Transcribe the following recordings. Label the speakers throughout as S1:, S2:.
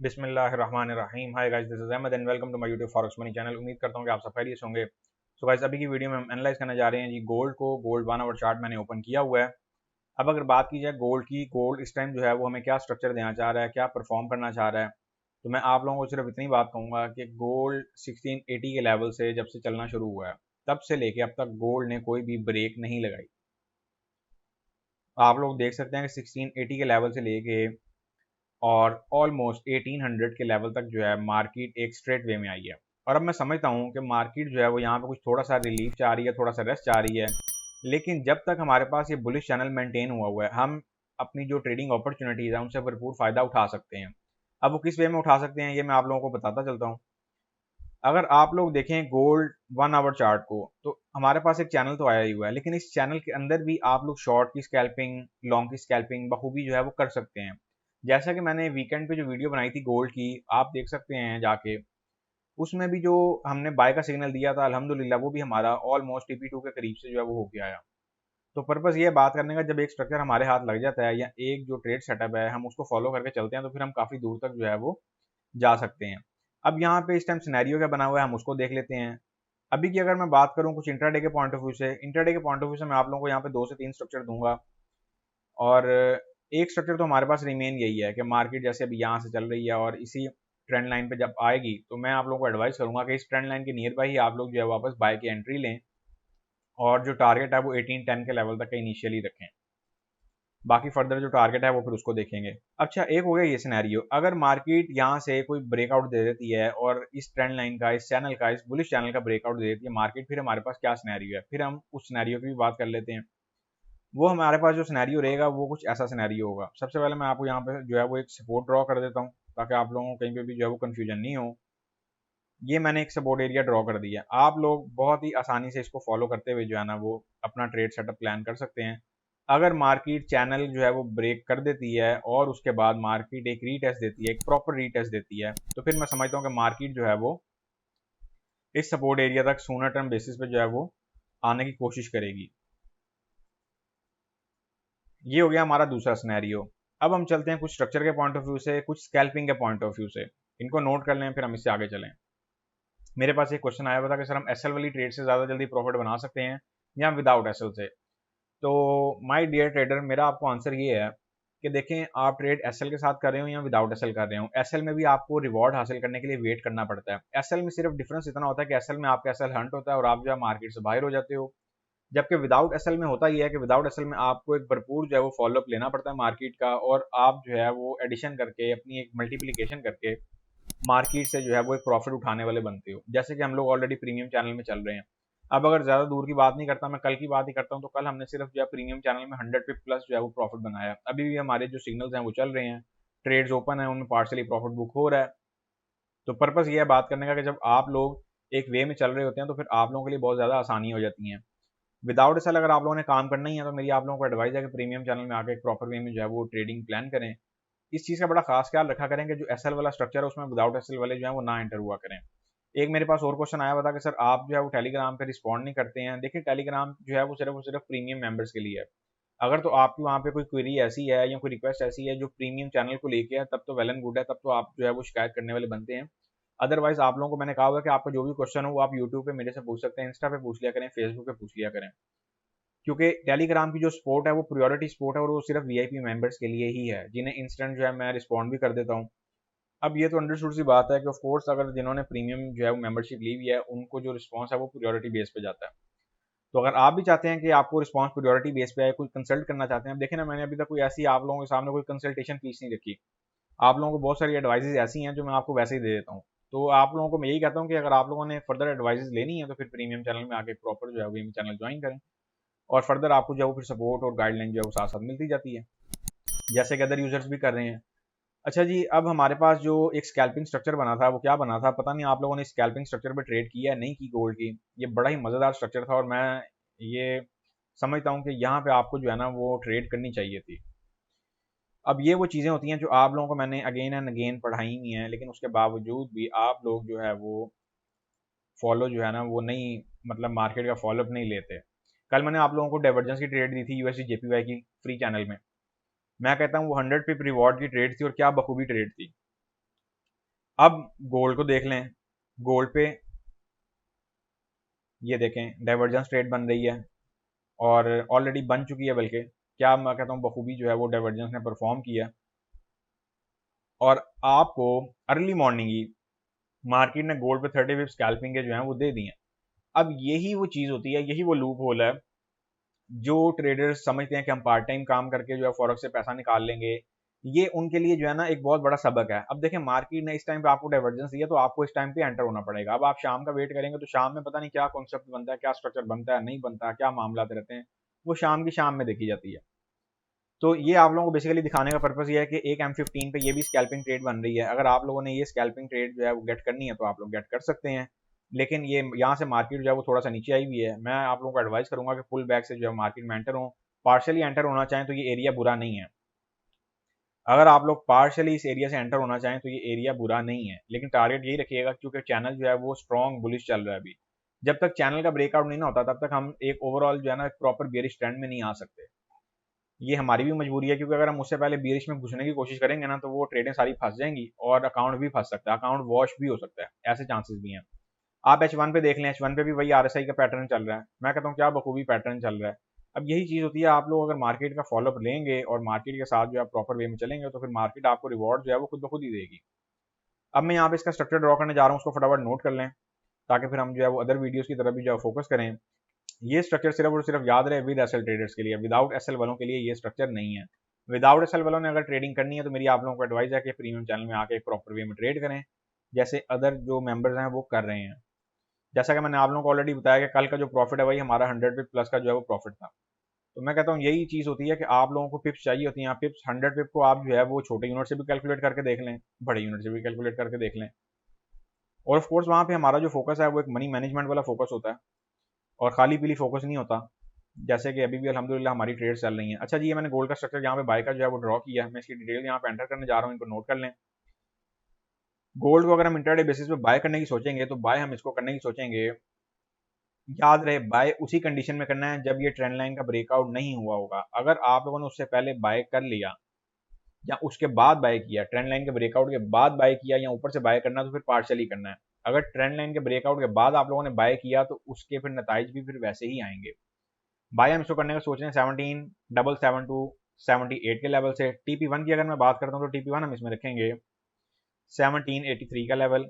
S1: बिस्मिल्लाहिर्रहमानिर्रहीम। Hi guys, this is Ahmad and welcome to my YouTube forex money channel. उम्मीद करता हूँ कि आप सब खैरियत से होंगे। सो गाइस, अभी की वीडियो में हम एनालाइज करने जा रहे हैं जी गोल्ड को। गोल्ड 1 आवर चार्ट मैंने ओपन किया हुआ है। अब अगर बात की जाए गोल्ड की, गोल्ड इस टाइम जो है वो हमें क्या स्ट्रक्चर देना चाह रहा है, क्या परफॉर्म करना चाह रहा है, तो मैं आप लोगों को सिर्फ इतनी बात कहूंगा कि गोल्ड 1680 के लेवल से जब से चलना शुरू हुआ है तब से लेके अब तक गोल्ड ने कोई भी ब्रेक नहीं लगाई। आप लोग देख सकते हैं कि 1680 के लेवल से लेके और ऑलमोस्ट 1800 के लेवल तक जो है मार्केट एक स्ट्रेट वे में आई है। और अब मैं समझता हूँ कि मार्केट जो है वो यहाँ पे कुछ थोड़ा सा रिलीफ चाह रही है, थोड़ा सा रेस्ट चाह रही है। लेकिन जब तक हमारे पास ये बुलिश चैनल मेंटेन हुआ है, हम अपनी जो ट्रेडिंग अपॉर्चुनिटीज़ है उनसे भरपूर फ़ायदा उठा सकते हैं। अब वो किस वे में उठा सकते हैं ये मैं आप लोगों को बताता चलता हूँ। अगर आप लोग देखें गोल्ड 1 आवर चार्ट को, तो हमारे पास एक चैनल तो आया ही हुआ है, लेकिन इस चैनल के अंदर भी आप लोग शॉर्ट की स्कैल्पिंग, लॉन्ग की स्कैल्पिंग बखूबी जो है वो कर सकते हैं। जैसा कि मैंने वीकेंड पे जो वीडियो बनाई थी गोल्ड की, आप देख सकते हैं जाके, उसमें भी जो हमने बाय का सिग्नल दिया था अल्हम्दुलिल्लाह वो भी हमारा ऑलमोस्ट TP2 के करीब से जो है वो हो गया आया। तो पर्पज़ ये बात करने का, जब एक स्ट्रक्चर हमारे हाथ लग जाता है या एक जो ट्रेड सेटअप है हम उसको फॉलो करके चलते हैं तो फिर हम काफ़ी दूर तक जो है वो जा सकते हैं। अब यहाँ पे इस टाइम सिनेरियो क्या बना हुआ है हम उसको देख लेते हैं। अभी की अगर मैं बात करूँ कुछ इंट्राडे के पॉइंट ऑफ व्यू से, इंट्राडे के पॉइंट ऑफ व्यू से मैं आप लोगों को यहाँ पे 2 से 3 स्ट्रक्चर दूंगा। और एक स्ट्रक्चर तो हमारे पास रिमेन यही है कि मार्केट जैसे अभी यहाँ से चल रही है और इसी ट्रेंड लाइन पे जब आएगी तो मैं आप लोगों को एडवाइस करूंगा कि इस ट्रेंड लाइन के नियर बाई ही आप लोग जो है वापस बाय की एंट्री लें और जो टारगेट है वो 1810 के लेवल तक का इनिशियली रखें। बाकी फर्दर जो टारगेट है वो फिर उसको देखेंगे। अच्छा, एक हो गया ये सिनेरियो, अगर मार्केट यहाँ से कोई ब्रेकआउट दे देती है और इस ट्रेंड लाइन का, इस चैनल का, इस बुलिश चैनल का ब्रेकआउट दे देती है मार्केट, फिर हमारे पास क्या सिनेरियो है, फिर हम उस सिनेरियो की भी बात कर लेते हैं। वो हमारे पास जो सिनेरियो रहेगा वो कुछ ऐसा सिनेरियो होगा। सबसे पहले मैं आपको यहाँ पे जो है वो एक सपोर्ट ड्रॉ कर देता हूँ ताकि आप लोगों को कहीं पे भी जो है वो कन्फ्यूजन नहीं हो। ये मैंने एक सपोर्ट एरिया ड्रॉ कर दिया। आप लोग बहुत ही आसानी से इसको फॉलो करते हुए जो है ना वो अपना ट्रेड सेटअप प्लान कर सकते हैं। अगर मार्केट चैनल जो है वो ब्रेक कर देती है और उसके बाद मार्केट एक रीटेस्ट देती है, एक प्रॉपर रीटेस्ट देती है, तो फिर मैं समझता हूँ कि मार्केट जो है वो इस सपोर्ट एरिया तक सूनर टर्म बेसिस पे जो है वो आने की कोशिश करेगी। ये हो गया हमारा दूसरा सिनेरियो। अब हम चलते हैं कुछ स्ट्रक्चर के पॉइंट ऑफ व्यू से, कुछ स्कैल्पिंग के पॉइंट ऑफ व्यू से। इनको नोट कर लें फिर हम इससे आगे चलें। मेरे पास एक क्वेश्चन आया हुआ था कि सर हम एसएल वाली ट्रेड से ज़्यादा जल्दी प्रॉफिट बना सकते हैं या विदाउट एसएल से। तो माय डियर ट्रेडर, मेरा आपको आंसर ये है कि देखें, आप ट्रेड एसएल के साथ कर रहे हो या विदाउट एसएल कर रहे हो, एसएल में भी आपको रिवॉर्ड हासिल करने के लिए वेट करना पड़ता है। एसएल में सिर्फ डिफरेंस इतना होता है कि एसएल में आपका एसएल हंट होता है और आप जो है मार्केट से बाहर हो जाते हो। जबकि विदाउट एसएल में होता यह है कि विदाउट एसएल में आपको एक भरपूर जो है वो फॉलोअप लेना पड़ता है मार्केट का, और आप जो है वो एडिशन करके, अपनी एक मल्टीप्लिकेशन करके मार्केट से जो है वो एक प्रॉफिट उठाने वाले बनते हो, जैसे कि हम लोग ऑलरेडी प्रीमियम चैनल में चल रहे हैं। अब अगर ज़्यादा दूर की बात नहीं करता, मैं कल की बात ही करता हूँ, तो कल हमने सिर्फ जो है प्रीमियम चैनल में 100 प्लस जो है वो प्रॉफिट बनाया। अभी भी हमारे जो सिग्नल्स हैं वो चल रहे हैं, ट्रेड्स ओपन है, उनमें पार्सली प्रॉफिट बुक हो रहा है। तो पर्पज़ ये है बात करने का कि जब आप लोग एक वे में चल रहे होते हैं तो फिर आप लोगों के लिए बहुत ज़्यादा आसानी हो जाती है। विदाउट एसएल अगर आप लोगों ने काम करना ही है तो मेरी आप लोगों को एडवाइस है कि प्रीमियम चैनल में आके एक प्रॉपर वे में जो है वो ट्रेडिंग प्लान करें। इस चीज़ का बड़ा खास ख्याल रखा करें कि जो एसएल वाला स्ट्रक्चर है उसमें विदाउट एसएल वाले जो है वो ना एंटर हुआ करें। एक मेरे पास और क्वेश्चन आया हुआ था कि सर आप जो है वो टेलीग्राम पे रिस्पॉन्ड नहीं करते हैं। देखिए, टेलीग्राम जो है वो सिर्फ प्रीमियम मेंबर्स के लिए है। अगर तो आपकी वहाँ पे कोई क्वेरी ऐसी है या कोई रिक्वेस्ट ऐसी है जो प्रीमियम चैनल को लेके है, तब तो वेल एंड गुड है, तब तो आप जो है वो शिकायत करने वाले बनते हैं। अदरवाइज आप लोगों को मैंने कहा हुआ है कि आपका जो भी क्वेश्चन हो वो आप यूट्यूब पे मेरे से पूछ सकते हैं, इंस्टा पे पूछ लिया करें, फेसबुक पे पूछ लिया करें। क्योंकि टेलीग्राम की जो सपोर्ट है वो प्रायोरिटी सपोर्ट है और वो सिर्फ वीआईपी मेंबर्स के लिए ही है, जिन्हें इंस्टेंट जो है मैं रिस्पॉन्ड भी कर देता हूँ। अब ये तो अंडरस्टूड सी बात है कि ऑफ कोर्स अगर जिन्होंने प्रीमियम जो है वो मेंबरशिप ली हुई है उनको जो रिस्पांस है वो प्रायोरिटी बेस पे जाता है। तो अगर आप भी चाहते हैं कि आपको रिस्पांस प्रायोरिटी बेस पे आए, कोई कंसल्ट करना चाहते हैं, अब देखें ना, मैंने अभी तक कोई ऐसी आप लोगों के सामने कोई कंसल्टेशन फीस नहीं रखी। आप लोगों को बहुत सारी एडवाइजेज ऐसी हैं जो मैं आपको वैसे ही दे देता हूँ। तो आप लोगों को मैं यही कहता हूँ कि अगर आप लोगों ने फर्दर एडवाइजेज लेनी है तो फिर प्रीमियम चैनल में आके प्रॉपर जो है वो चैनल ज्वाइन करें, और फर्दर आपको जो है वो फिर सपोर्ट और गाइडलाइन जो है वो साथ साथ मिलती जाती है, जैसे कि अदर यूजर्स भी कर रहे हैं। अच्छा जी, अब हमारे पास जो एक स्कैल्पिंग स्ट्रक्चर बना था वो क्या बना था, पता नहीं आप लोगों ने स्कैल्पिंग स्ट्रक्चर पे ट्रेड किया है नहीं की गोल्ड की। ये बड़ा ही मज़ेदार स्ट्रक्चर था और मैं ये समझता हूँ कि यहाँ पे आपको जो है ना वो ट्रेड करनी चाहिए थी। अब ये वो चीज़ें होती हैं जो आप लोगों को मैंने अगेन एंड अगेन पढ़ाई हुई हैं, लेकिन उसके बावजूद भी आप लोग जो है वो फॉलो जो है ना वो नहीं, मतलब मार्केट का फॉलोअप नहीं लेते। कल मैंने आप लोगों को डाइवर्जेंस की ट्रेड दी थी यूएसडी जेपीवाई की फ्री चैनल में। मैं कहता हूँ वो 100 पिप रिवॉर्ड की ट्रेड थी और क्या बखूबी ट्रेड थी। अब गोल्ड को देख लें, गोल्ड पे ये देखें डाइवर्जेंस ट्रेड बन रही है और ऑलरेडी बन चुकी है, बल्कि क्या मैं कहता हूँ बखूबी जो है वो डाइवर्जेंस ने परफॉर्म किया और आपको अर्ली मॉर्निंग ही मार्केट ने गोल्ड पे 30 पिप स्कैल्पिंग के जो है वो दे दिए हैं। अब यही वो चीज़ होती है, यही वो लूप होल है जो ट्रेडर्स समझते हैं कि हम पार्ट टाइम काम करके जो है फॉरेक्स से पैसा निकाल लेंगे। ये उनके लिए जो है ना एक बहुत बड़ा सबक है। अब देखें मार्केट ने इस टाइम पे आपको डाइवर्जेंस दिया तो आपको इस टाइम पे एंटर होना पड़ेगा। अब आप शाम का वेट करेंगे तो शाम में पता नहीं क्या कॉन्सेप्ट बनता है, क्या स्ट्रक्चर बनता है, नहीं बनता, क्या मामला रहते हैं, वो शाम की शाम में देखी जाती है। तो ये आप लोगों को बेसिकली दिखाने का पर्पस ये है कि एक M15 पे ये भी स्कैल्पिंग ट्रेड बन रही है। अगर आप लोगों ने ये स्कैल्पिंग ट्रेड जो है वो गेट करनी है तो आप लोग गेट कर सकते हैं, लेकिन ये यहाँ से मार्केट जो है वो थोड़ा सा नीचे आई हुई है। मैं आप लोगों को एडवाइस करूंगा कि फुल बैक से जो है मार्केट में एंटर हो। पार्शली एंटर होना चाहें तो ये एरिया बुरा नहीं है। अगर आप लोग पार्शली इस एरिया से एंटर होना चाहें तो ये एरिया बुरा नहीं है, लेकिन टारगेट यही रखिएगा क्योंकि चैनल जो है वो स्ट्रॉन्ग बुलिश चल रहा है अभी। जब तक चैनल का ब्रेकआउट नहीं ना होता तब तक हम एक ओवरऑल जो है ना एक प्रॉपर बेयरिश ट्रेंड में नहीं आ सकते। ये हमारी भी मजबूरी है क्योंकि अगर हम उससे पहले बेयरिश में घुसने की कोशिश करेंगे ना तो वो ट्रेडें सारी फंस जाएंगी और अकाउंट भी फंस सकता है, अकाउंट वॉश भी हो सकता है, ऐसे चांसेस भी हैं। आप H1 पे देख लें, H1 पे भी वही RSI का पैटर्न चल रहा है। मैं कहता हूँ क्या बखूबी पैटर्न चल रहा है। अब यही चीज़ होती है, आप लोग अगर मार्केट का फॉलोअप लेंगे और मार्केट के साथ जो है प्रॉपर वे में चलेंगे तो फिर मार्केट आपको रिवॉर्ड जो है वो खुद ब खुद ही देगी। अब मैं यहाँ पे इसका स्ट्रक्चर ड्रॉ करने जा रहा हूँ, उसको फटाफट नोट कर लें ताकि फिर हम जो है वो अदर वीडियोस की तरफ भी जो है फोकस करें। ये स्ट्रक्चर सिर्फ और सिर्फ याद रहे विद एसएल ट्रेडर्स के लिए, विदाउट एसएल वालों के लिए ये स्ट्रक्चर नहीं है। विदाउट एसएल वालों ने अगर ट्रेडिंग करनी है तो मेरी आप लोगों को एडवाइस है कि प्रीमियम चैनल में आके एक प्रॉपर वे में ट्रेड करें, जैसे अदर जो मेंबर्स हैं वो कर रहे हैं। जैसा कि मैंने आप लोगों को ऑलरेडी बताया कि कल का जो प्रॉफिट है वही हमारा 100 पिप प्लस का जो है वो प्रॉफिट था। तो मैं कहता हूँ यही चीज़ होती है कि आप लोगों को पिप्स चाहिए होती हैं। पिप्स 100 पिप को आप जो है वो छोटे यूनिट से भी कैलकुलेट करके देख लें, बड़े यूनिट से भी कैलकुलेट करके देख लें। और ऑफ कोर्स वहाँ पे हमारा जो फोकस है वो एक मनी मैनेजमेंट वाला फोकस होता है और खाली पीली फोकस नहीं होता, जैसे कि अभी भी अल्हम्दुलिल्लाह हमारी ट्रेड चल रही है। अच्छा जी, ये मैंने गोल्ड का स्ट्रक्चर यहाँ पे बाय का जो है वो ड्रॉ किया है, मैं इसकी डिटेल यहाँ पे एंटर करने जा रहा हूँ, इनको नोट कर लें। गोल्ड को अगर हम इंटरडे बेसिस पे बाय करने की सोचेंगे तो बाय हम इसको करने की सोचेंगे, याद रहे बाय उसी कंडीशन में करना है जब ये ट्रेंड लाइन का ब्रेकआउट नहीं हुआ होगा। अगर आप लोगों ने उससे पहले बाय कर लिया या उसके बाद बाय किया, ट्रेंड लाइन के ब्रेकआउट के बाद बाय किया या ऊपर से बाय करना तो फिर पार्शली करना है। अगर ट्रेंड लाइन के ब्रेकआउट के बाद आप लोगों ने बाय किया तो उसके फिर नताइज भी फिर वैसे ही आएंगे। बाय हम इसको करने का सोच रहे हैं 17,772 78 के लेवल से। TP1 की अगर मैं बात करता हूँ तो TP1 हम इसमें रखेंगे 1783 का लेवल।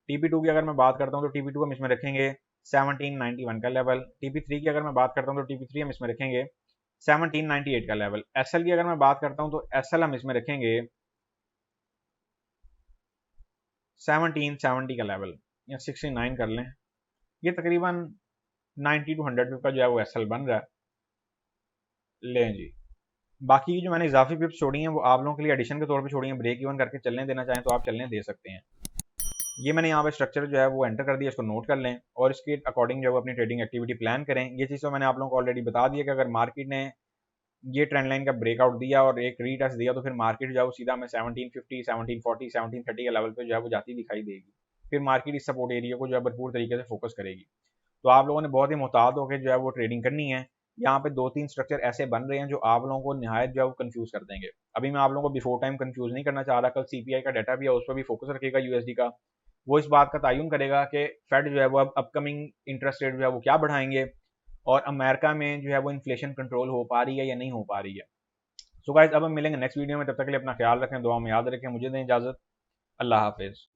S1: TP2 की अगर मैं बात करता हूँ तो TP2 हम इसमें रखेंगे 1791 का लेवल। TP3 की अगर मैं बात करता हूँ तो TP3 हम इसमें रखेंगे 1798 का लेवल। SL की अगर मैं बात करता हूँ तो SL हम इसमें रखेंगे 1770 का लेवल या 69 कर लें। ये तकरीबन 90 to 100 का जो है वो SL बन रहा है। लें जी, बाकी की जो मैंने इजाफी पिप्स छोड़ी हैं वो आप लोगों के लिए एडिशन के तौर पे छोड़ी हैं। ब्रेक इवन करके चलने देना चाहें तो आप चलने दे सकते हैं। ये मैंने यहाँ पे स्ट्रक्चर जो है वो एंटर कर दिया, इसको नोट कर लें और इसके अकॉर्डिंग जो है अपनी ट्रेडिंग एक्टिविटी प्लान करें। ये चीज़ तो मैंने आप लोगों को ऑलरेडी बता दिया कि अगर मार्केट ने ये ट्रेंड लाइन का ब्रेकआउट दिया और एक रीटेस्ट दिया तो फिर मार्केट जो है वो सीधा में 1750 1740 1730 के लेवल पे जो है वो जाती दिखाई देगी। फिर मार्केट इस सपोर्ट एरिया को जो है भरपूर तरीके से फोकस करेगी। तो आप लोगों ने बहुत ही मोहतात होकर जो है वो ट्रेडिंग करनी है। यहाँ पे 2-3 स्ट्रक्चर ऐसे बन रहे हैं जो आप लोगों को निहायत जो है वो कंफ्यूज कर देंगे। अभी मैं आप लोगों को बिफोर टाइम कंफ्यूज नहीं करना चाह रहा, कल CPI का डाटा भी है, उस पर भी फोकस रखेगा USD का। वो इस बात का तयन करेगा कि फेड जो है वो अब अपकमिंग इंटरेस्ट रेट जो है वो क्या बढ़ाएंगे और अमेरिका में जो है वो इन्फ्लेशन कंट्रोल हो पा रही है या नहीं हो पा रही है। सो गाइस, अब हम मिलेंगे नेक्स्ट वीडियो में, तब तक के लिए अपना ख्याल रखें, दुआ में याद रखें, मुझे दें इजाजत। अल्लाह हाफिज।